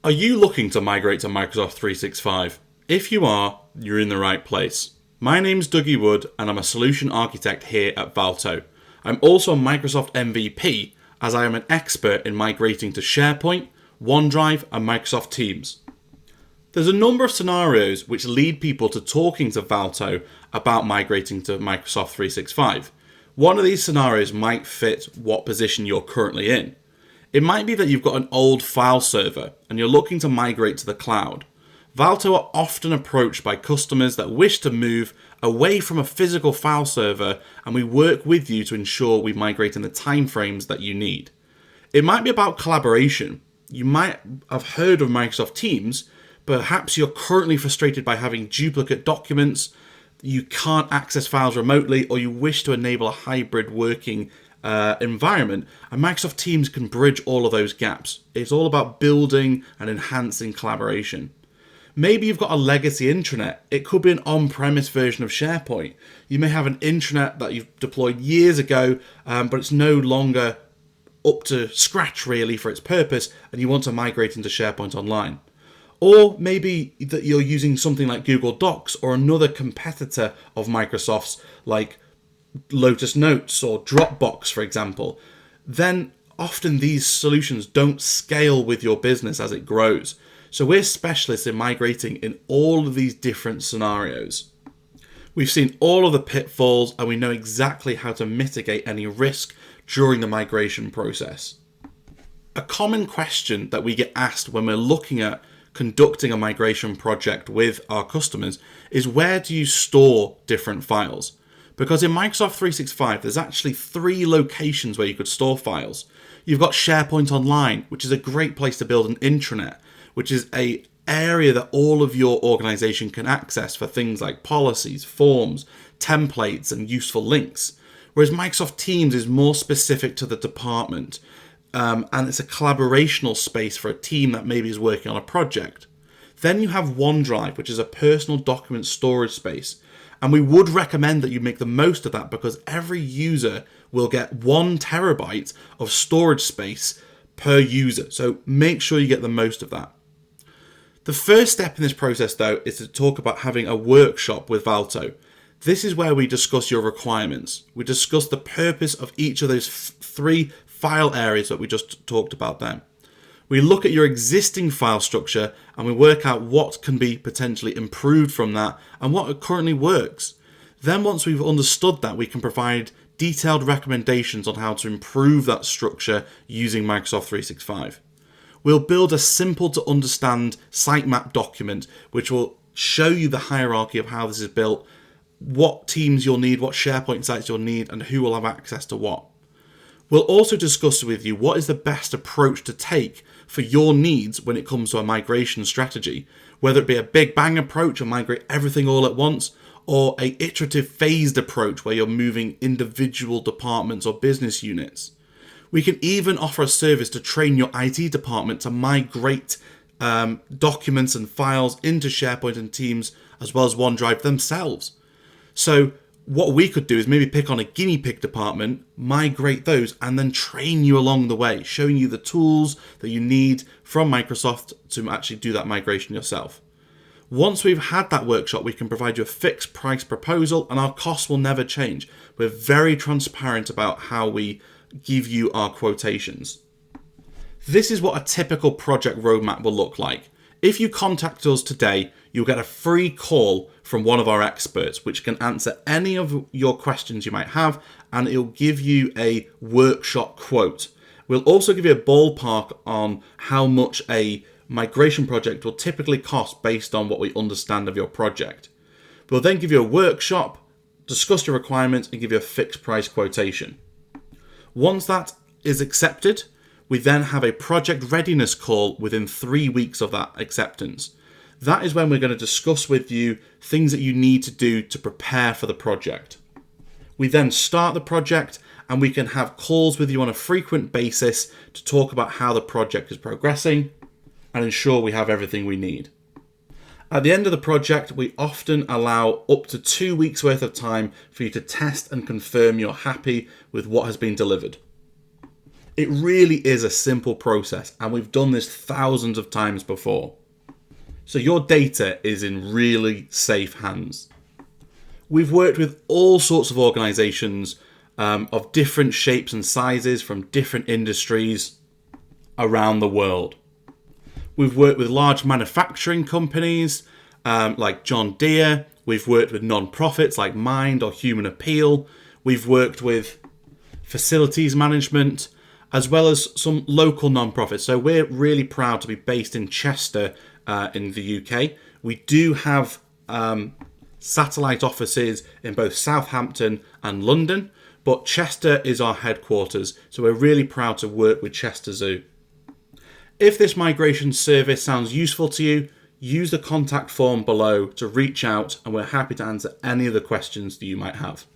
Are you looking to migrate to Microsoft 365? If you are, you're in the right place. My name's Dougie Wood and I'm a solution architect here at Valto. I'm also a Microsoft MVP as I am an expert in migrating to SharePoint, OneDrive and Microsoft Teams. There's a number of scenarios which lead people to talking to Valto about migrating to Microsoft 365. One of these scenarios might fit what position you're currently in. It might be that you've got an old file server and you're looking to migrate to the cloud. Valto are often approached by customers that wish to move away from a physical file server, and we work with you to ensure we migrate in the timeframes that you need. It might be about collaboration. You might have heard of Microsoft Teams, but perhaps you're currently frustrated by having duplicate documents, you can't access files remotely, or you wish to enable a hybrid working environment, and Microsoft Teams can bridge all of those gaps. It's all about building and enhancing collaboration. Maybe you've got a legacy intranet. It could be an on-premise version of SharePoint. You may have an intranet that you've deployed years ago, but it's no longer up to scratch really for its purpose, and you want to migrate into SharePoint Online. Or maybe that you're using something like Google Docs or another competitor of Microsoft's like Lotus Notes or Dropbox, for example. Then often these solutions don't scale with your business as it grows. So we're specialists in migrating in all of these different scenarios. We've seen all of the pitfalls and we know exactly how to mitigate any risk during the migration process. A common question that we get asked when we're looking at conducting a migration project with our customers is, where do you store different files? Because in Microsoft 365, there's actually 3 locations where you could store files. You've got SharePoint Online, which is a great place to build an intranet, which is an area that all of your organization can access for things like policies, forms, templates, and useful links. Whereas Microsoft Teams is more specific to the department, and it's a collaborational space for a team that maybe is working on a project. Then you have OneDrive, which is a personal document storage space. And we would recommend that you make the most of that because every user will get 1 terabyte of storage space per user. So make sure you get the most of that. The first step in this process, though, is to talk about having a workshop with Valto. This is where we discuss your requirements. We discuss the purpose of each of those 3 file areas that we just talked about then. We look at your existing file structure and we work out what can be potentially improved from that and what currently works. Then once we've understood that, we can provide detailed recommendations on how to improve that structure using Microsoft 365. We'll build a simple to understand sitemap document which will show you the hierarchy of how this is built, what teams you'll need, what SharePoint sites you'll need, and who will have access to what. We'll also discuss with you what is the best approach to take for your needs when it comes to a migration strategy, whether it be a big bang approach and migrate everything all at once, or a iterative phased approach where you're moving individual departments or business units. We can even offer a service to train your IT department to migrate documents and files into SharePoint and Teams as well as OneDrive themselves. So what we could do is maybe pick on a guinea pig department, migrate those, and then train you along the way, showing you the tools that you need from Microsoft to actually do that migration yourself. Once we've had that workshop, we can provide you a fixed price proposal and our costs will never change. We're very transparent about how we give you our quotations. This is what a typical project roadmap will look like. If you contact us today, you'll get a free call from one of our experts, which can answer any of your questions you might have, and it'll give you a workshop quote. We'll also give you a ballpark on how much a migration project will typically cost based on what we understand of your project. We'll then give you a workshop, discuss your requirements, and give you a fixed price quotation. Once that is accepted, we then have a project readiness call within 3 weeks of that acceptance. That is when we're going to discuss with you things that you need to do to prepare for the project. We then start the project and we can have calls with you on a frequent basis to talk about how the project is progressing and ensure we have everything we need. At the end of the project, we often allow up to 2 weeks worth of time for you to test and confirm you're happy with what has been delivered. It really is a simple process, and we've done this thousands of times before. So your data is in really safe hands. We've worked with all sorts of organizations of different shapes and sizes from different industries around the world. We've worked with large manufacturing companies like John Deere. We've worked with non-profits like Mind or Human Appeal. We've worked with facilities management, as well as some local non-profits. So we're really proud to be based in Chester in the UK. We do have satellite offices in both Southampton and London, but Chester is our headquarters, so we're really proud to work with Chester Zoo. If this migration service sounds useful to you, use the contact form below to reach out, and we're happy to answer any of the questions that you might have.